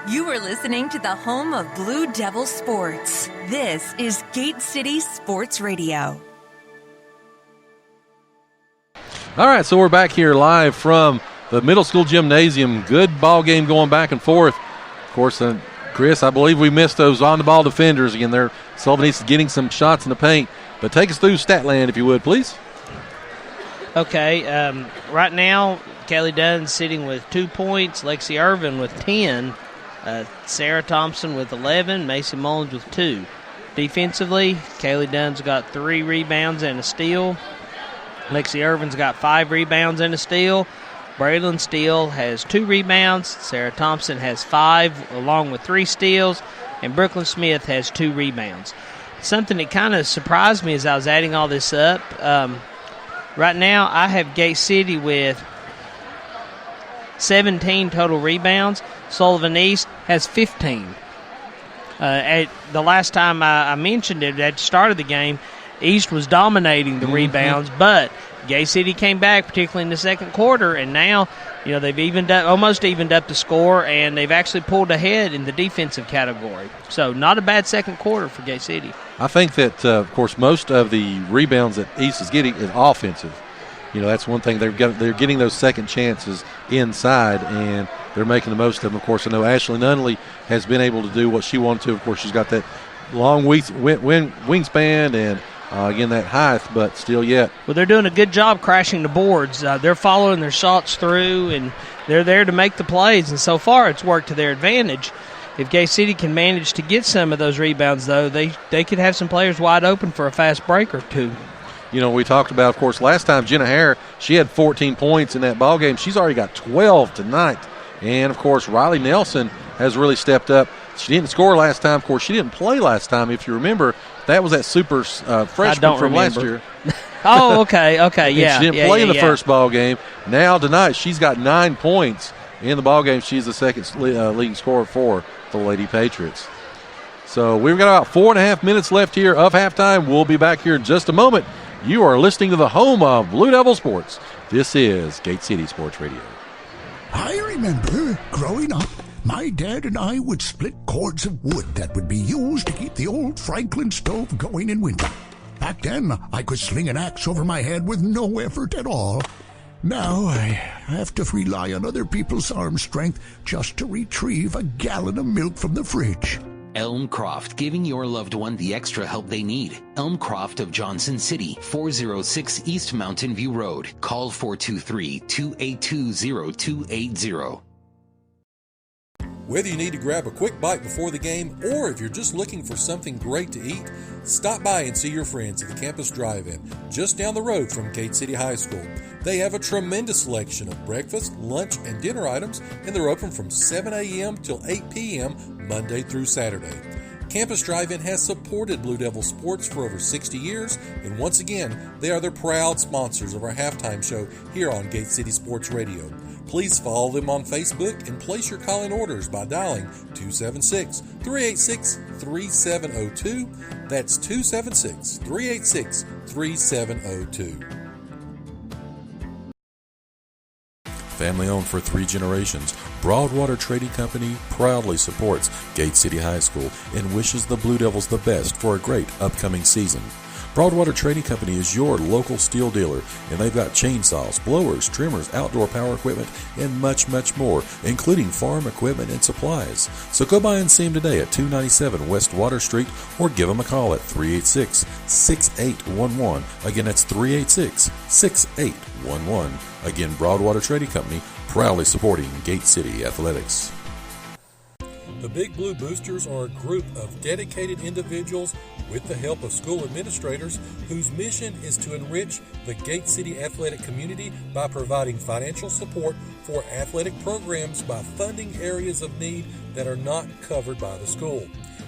You are listening to the home of Blue Devil Sports. This is Gate City Sports Radio. All right, so we're back here live from the middle school gymnasium. Good ball game going back and forth. Of course, Chris, I believe we missed those on-the-ball defenders. Again, they're Sullivan East getting some shots in the paint. But take us through Statland, if you would, please. Okay, right now, Kelly Dunn's sitting with 2 points, Lexi Irvin with 10, Sarah Thompson with 11, Macy Mullins with 2. Defensively, Kaylee Dunn's got 3 rebounds and a steal. Lexi Irvin's got 5 rebounds and a steal. Braylon Steele has 2 rebounds. Sarah Thompson has 5 along with 3 steals. And Brooklyn Smith has 2 rebounds. Something that kind of surprised me as I was adding all this up, right now I have Gate City with 17 total rebounds. Sullivan East has 15. At the last time I mentioned it, at the start of the game, East was dominating the rebounds, but Gate City came back, particularly in the second quarter, and now they've almost evened up the score, and they've actually pulled ahead in the defensive category. So not a bad second quarter for Gate City. I think that, of course, most of the rebounds that East is getting is offensive. That's one thing. They're getting those second chances inside, and they're making the most of them. Of course, I know Ashley Nunley has been able to do what she wanted to. Of course, she's got that long wingspan and, again, that height, but still yet. Well, they're doing a good job crashing the boards. They're following their shots through, and they're there to make the plays, and so far it's worked to their advantage. If Gate City can manage to get some of those rebounds, though, they could have some players wide open for a fast break or two. We talked about, of course, last time Jenna Hare, she had 14 points in that ball game. She's already got 12 tonight. And, of course, Riley Nelson has really stepped up. She didn't score last time. Of course, she didn't play last time. If you remember, that was that super freshman from last year. Oh, okay, yeah. She didn't play in the first ball game. Now, tonight, she's got 9 points in the ball game. She's the second leading scorer for the Lady Patriots. So we've got about 4.5 minutes left here of halftime. We'll be back here in just a moment. You are listening to the home of Blue Devil Sports. This is Gate City Sports Radio. I remember growing up, my dad and I would split cords of wood that would be used to keep the old Franklin stove going in winter. Back then, I could sling an axe over my head with no effort at all. Now I have to rely on other people's arm strength just to retrieve a gallon of milk from the fridge. Elmcroft, giving your loved one the extra help they need. Elmcroft of Johnson City, 406 East Mountain View Road. Call 423-282-0280. Whether you need to grab a quick bite before the game or if you're just looking for something great to eat, stop by and see your friends at the Campus Drive-In, just down the road from Gate City High School. They have a tremendous selection of breakfast, lunch, and dinner items, and they're open from 7 a.m. till 8 p.m. Monday through Saturday. Campus Drive-In has supported Blue Devil Sports for over 60 years, and once again, they are the proud sponsors of our halftime show here on Gate City Sports Radio. Please follow them on Facebook and place your call-in orders by dialing 276-386-3702. That's 276-386-3702. Family owned for 3 generations, Broadwater Trading Company proudly supports Gate City High School and wishes the Blue Devils the best for a great upcoming season. Broadwater Trading Company is your local steel dealer, and they've got chainsaws, blowers, trimmers, outdoor power equipment, and much, much more, including farm equipment and supplies. So go by and see them today at 297 West Water Street, or give them a call at 386-6811. Again, that's 386-6811. Again, Broadwater Trading Company, proudly supporting Gate City Athletics. The Big Blue Boosters are a group of dedicated individuals with the help of school administrators whose mission is to enrich the Gate City athletic community by providing financial support for athletic programs by funding areas of need that are not covered by the school.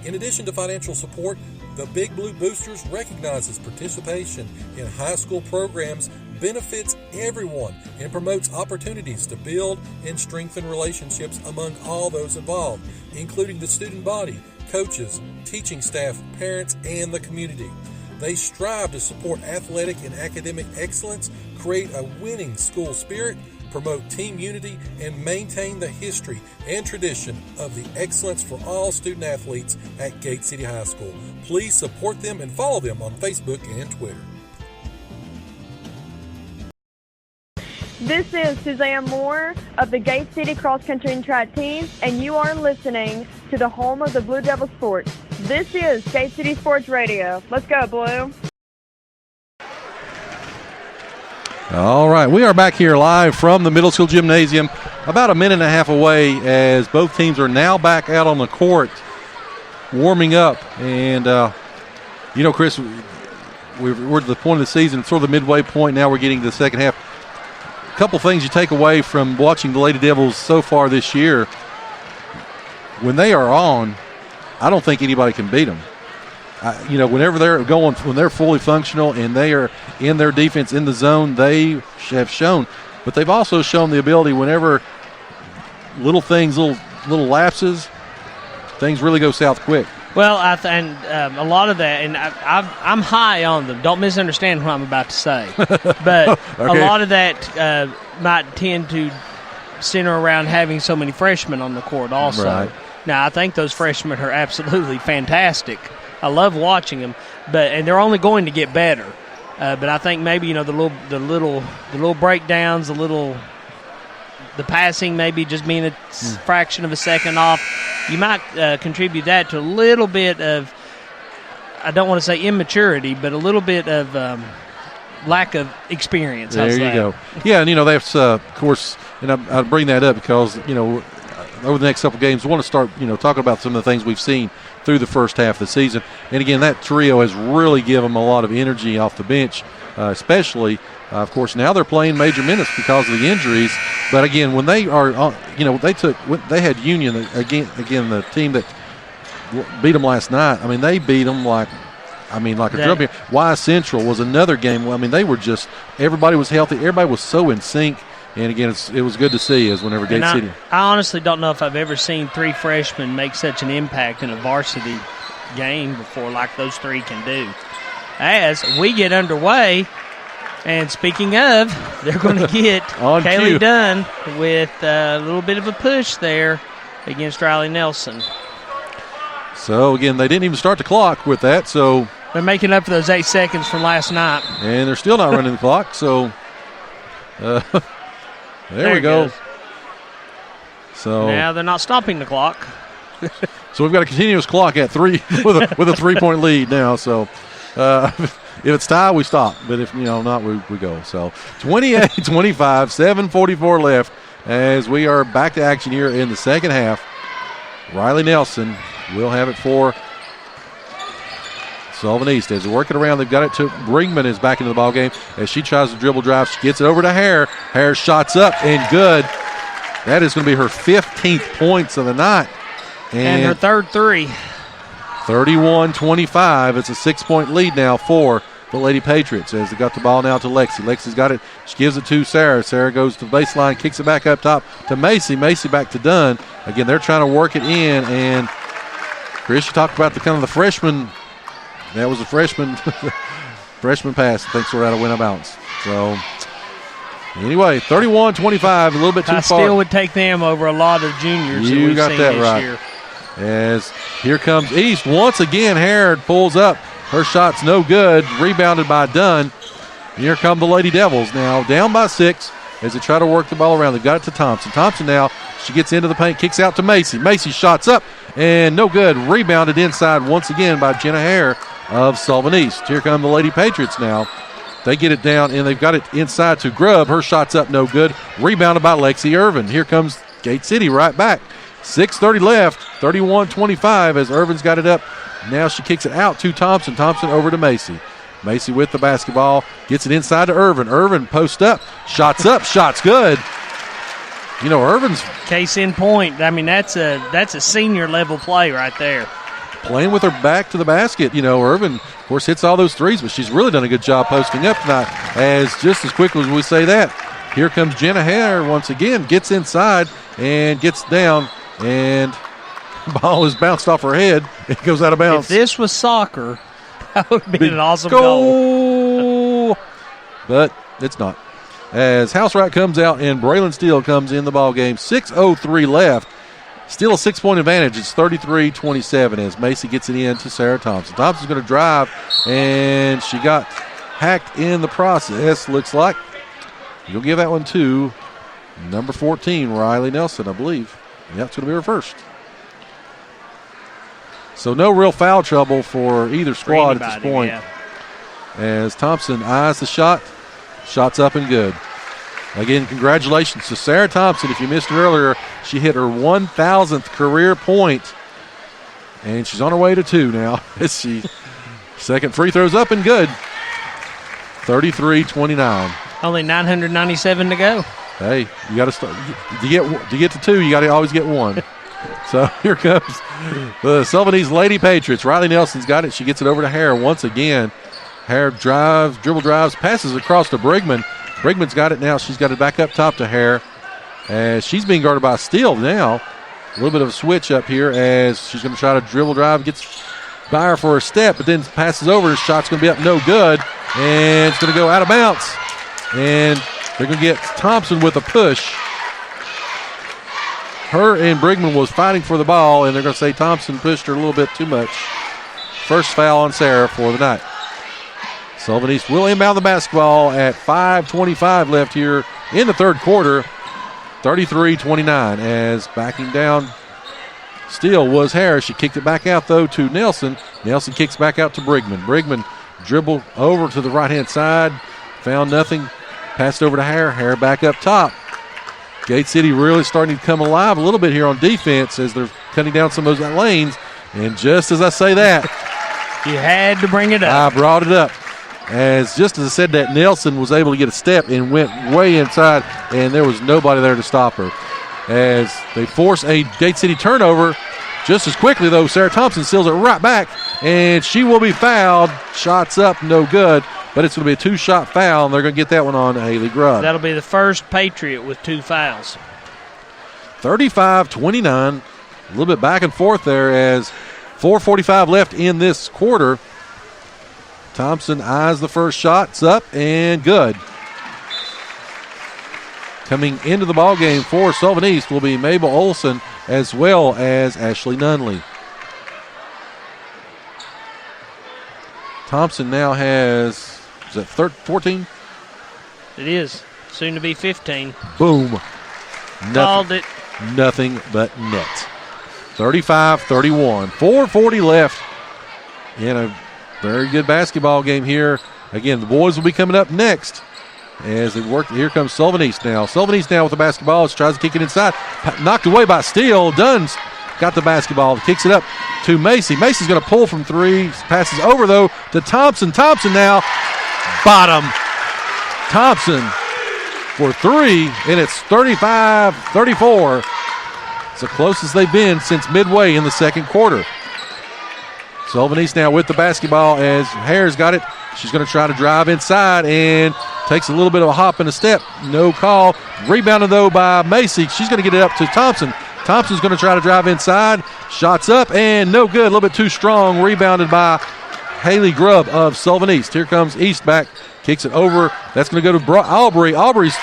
In addition to financial support, the Big Blue Boosters recognizes participation in high school programs benefits everyone and promotes opportunities to build and strengthen relationships among all those involved, including the student body, coaches, teaching staff, parents, and the community. They strive to support athletic and academic excellence, create a winning school spirit, promote team unity and maintain the history and tradition of the excellence for all student athletes at Gate City High School. Please support them and follow them on Facebook and Twitter. This is Suzanne Moore of the Gate City Cross Country and Track team, and you are listening to the home of the Blue Devil Sports. This is Gate City Sports Radio. Let's go, Blue. All right, we are back here live from the middle school gymnasium, about a minute and a half away, as both teams are now back out on the court warming up. And, Chris, we're at the point of the season, sort of the midway point. Now we're getting to the second half. A couple things you take away from watching the Lady Devils so far this year. When they are on, I don't think anybody can beat them. Whenever they're going, when they're fully functional and they are in their defense in the zone, they have shown. But they've also shown the ability whenever little things, little lapses, things really go south quick. Well, a lot of that, and I'm high on them. Don't misunderstand what I'm about to say. But okay. A lot of that might tend to center around having so many freshmen on the court also. Right. Now, I think those freshmen are absolutely fantastic. I love watching them, and they're only going to get better. But I think maybe the little breakdowns, the passing maybe just being a fraction of a second off, you might contribute that to a little bit of, I don't want to say immaturity, but a little bit of lack of experience. There you go. Yeah, and that's of course, and I bring that up because over the next couple games, we want to start talking about some of the things we've seen through the first half of the season. And again, that trio has really given them a lot of energy off the bench, especially. Of course, now they're playing major minutes because of the injuries. But again, when they are, they had Union again, the team that beat them last night. I mean, they beat them like a drum beat. Y Central was another game. I mean, they were just, everybody was healthy. Everybody was so in sync. And again, it was good to see as whenever Gate City. I honestly don't know if I've ever seen three freshmen make such an impact in a varsity game before, like those three can do. As we get underway. And speaking of, they're going to get Kaylee Dunn with a little bit of a push there against Riley Nelson. So, again, they didn't even start the clock with that. So they're making up for those 8 seconds from last night. And they're still not running the clock. So, there we go. Goes. So now they're not stopping the clock. So we've got a continuous clock at 3 with a 3-point lead now. So, if it's tied, we stop. But if not, we go. So 28-25, 7:44 left as we are back to action here in the second half. Riley Nelson will have it for Sullivan East. As they're working around, they've got it to Bringman is back into the ball game as she tries to dribble drive. She gets it over to Hare. Hare shots up and good. That is going to be her 15th points of the night. And her third three. 31-25. It's a 6-point lead now for the Lady Patriots as they got the ball now to Lexi. Lexi's got it. She gives it to Sarah. Sarah goes to the baseline, kicks it back up top to Macy. Macy back to Dunn. Again, they're trying to work it in. And Chris, you talked about the freshman. That was a freshman pass. I think we're out of win bounce. So anyway, 31-25, a little bit too far. I still would take them over a lot of juniors that we've seen this year. As here comes East. Once again, Harrod pulls up. Her shot's no good. Rebounded by Dunn. Here come the Lady Devils now, down by 6 as they try to work the ball around. They've got it to Thompson. Thompson now, she gets into the paint, kicks out to Macy. Macy shots up and no good. Rebounded inside once again by Jenna Hare of Sullivan East. Here come the Lady Patriots now. They get it down and they've got it inside to Grubb. Her shot's up, no good. Rebounded by Lexi Irvin. Here comes Gate City right back. 6:30 left, 31-25 as Irvin's got it up. Now she kicks it out to Thompson. Thompson over to Macy. Macy with the basketball, gets it inside to Irvin. Irvin post up, shot's good. Irvin's case in point. I mean, that's a senior level play right there. Playing with her back to the basket. Irvin, of course, hits all those threes, but she's really done a good job posting up tonight. As just as quickly as we say that, here comes Jenna Hare once again, gets inside and gets down. And ball is bounced off her head. It goes out of bounds. If this was soccer, that would be an awesome goal. But it's not. as Housewright comes out and Braylon Steele comes in the ball game. 6:03 left. Still a 6-point advantage. It's 33-27 as Macy gets it in to Sarah Thompson. Thompson's going to drive, and she got hacked in the process, looks like. You'll give that one to number 14, Riley Nelson, I believe. Yeah, it's going to be her first. So no real foul trouble for either squad at this point. Yeah. As Thompson eyes the shot. Shot's up and good. Again, congratulations to Sarah Thompson. If you missed it earlier, she hit her 1,000th career point, and she's on her way to 2 now. Second free throw's up and good. 33-29. Only 997 to go. Hey, you got to start. To get to 2, you got to always get 1. So here comes the Sullivan Lady Patriots. Riley Nelson's got it. She gets it over to Hare once again. Hare dribble drives, passes across to Brigman. Brigman's got it now. She's got it back up top to Hare. As she's being guarded by Steele now. A little bit of a switch up here as she's going to try to dribble drive. Gets by her for a step, but then passes over. The shot's going to be up no good. And it's going to go out of bounds. And they're going to get Thompson with a push. Her and Brigman was fighting for the ball, and they're going to say Thompson pushed her a little bit too much. First foul on Sarah for the night. Sullivan East will inbound the basketball at 5:25 left here in the third quarter. 33-29 as backing down Steele was Harris. She kicked it back out, though, to Nelson. Nelson kicks back out to Brigman. Brigman dribbled over to the right-hand side. Found nothing. Passed over to Hare. Hare back up top. Gate City really starting to come alive a little bit here on defense as they're cutting down some of those lanes. And just as I say that, you had to bring it up. I brought it up. Just as I said that, Nelson was able to get a step and went way inside, and there was nobody there to stop her. As they force a Gate City turnover, just as quickly, though, Sarah Thompson seals it right back, and she will be fouled. Shots up, no good, but it's going to be a 2-shot foul, and they're going to get that one on Haley Grubb. That'll be the first Patriot with 2 fouls. 35-29, a little bit back and forth there as 4:45 left in this quarter. Thompson eyes the first shot. It's up and good. Coming into the ball game for Sullivan East will be Mabel Olson as well as Ashley Nunley. Thompson now has, is that 14? It is. Soon to be 15. Boom. Called it. Nothing but net. 35-31. 4:40 left in a very good basketball game here. Again, the boys will be coming up next as they work. Here comes Sullivan East now. Sullivan East now with the basketball. She tries to kick it inside. Knocked away by Steele. Dunn's got the basketball. Kicks it up to Macy. Macy's going to pull from 3. Passes over, though, to Thompson. Thompson now. Bottom. Thompson for 3, and it's 35-34. It's the closest they've been since midway in the second quarter. Sullivan East now with the basketball as Hare's got it. She's going to try to drive inside and takes a little bit of a hop and a step. No call. Rebounded, though, by Macy. She's going to get it up to Thompson. Thompson's going to try to drive inside. Shots up and no good. A little bit too strong. Rebounded by Haley Grubb of Sullivan East. Here comes East back. Kicks it over. That's going to go to Aubrey. Aubrey's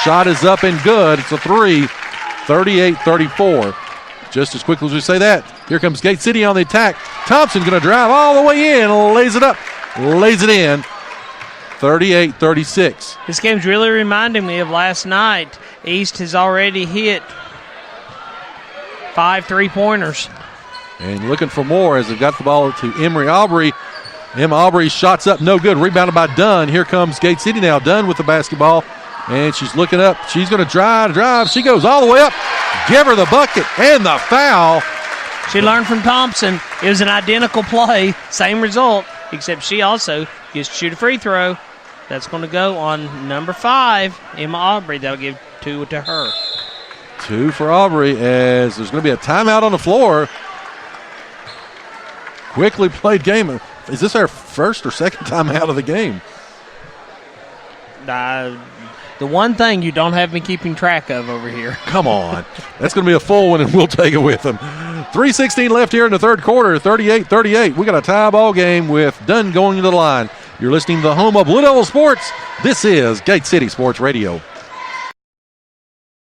shot is up and good. It's a 3. 38-34. Just as quickly as we say that, here comes Gate City on the attack. Thompson going to drive all the way in, lays it up, lays it in. 38-36. This game's really reminding me of last night. East has already hit 5 3-pointers. And looking for more as they've got the ball to Emery Aubrey. Emma Aubrey shots up, no good. Rebounded by Dunn. Here comes Gate City now. Dunn with the basketball. And she's looking up. She's going to drive. She goes all the way up. Give her the bucket and the foul. She learned from Thompson. It was an identical play, same result, except she also gets to shoot a free throw. That's going to go on number 5, Emma Aubrey. That'll give 2 to her. 2 for Aubrey as there's going to be a timeout on the floor. Quickly played game. Is this our first or second time out of the game? The one thing you don't have me keeping track of over here. Come on. That's going to be a full one, and we'll take it with them. 3:16 left here in the third quarter, 38-38. We got a tie ball game with Dunn going to the line. You're listening to the home of Blue Devil Sports. This is Gate City Sports Radio.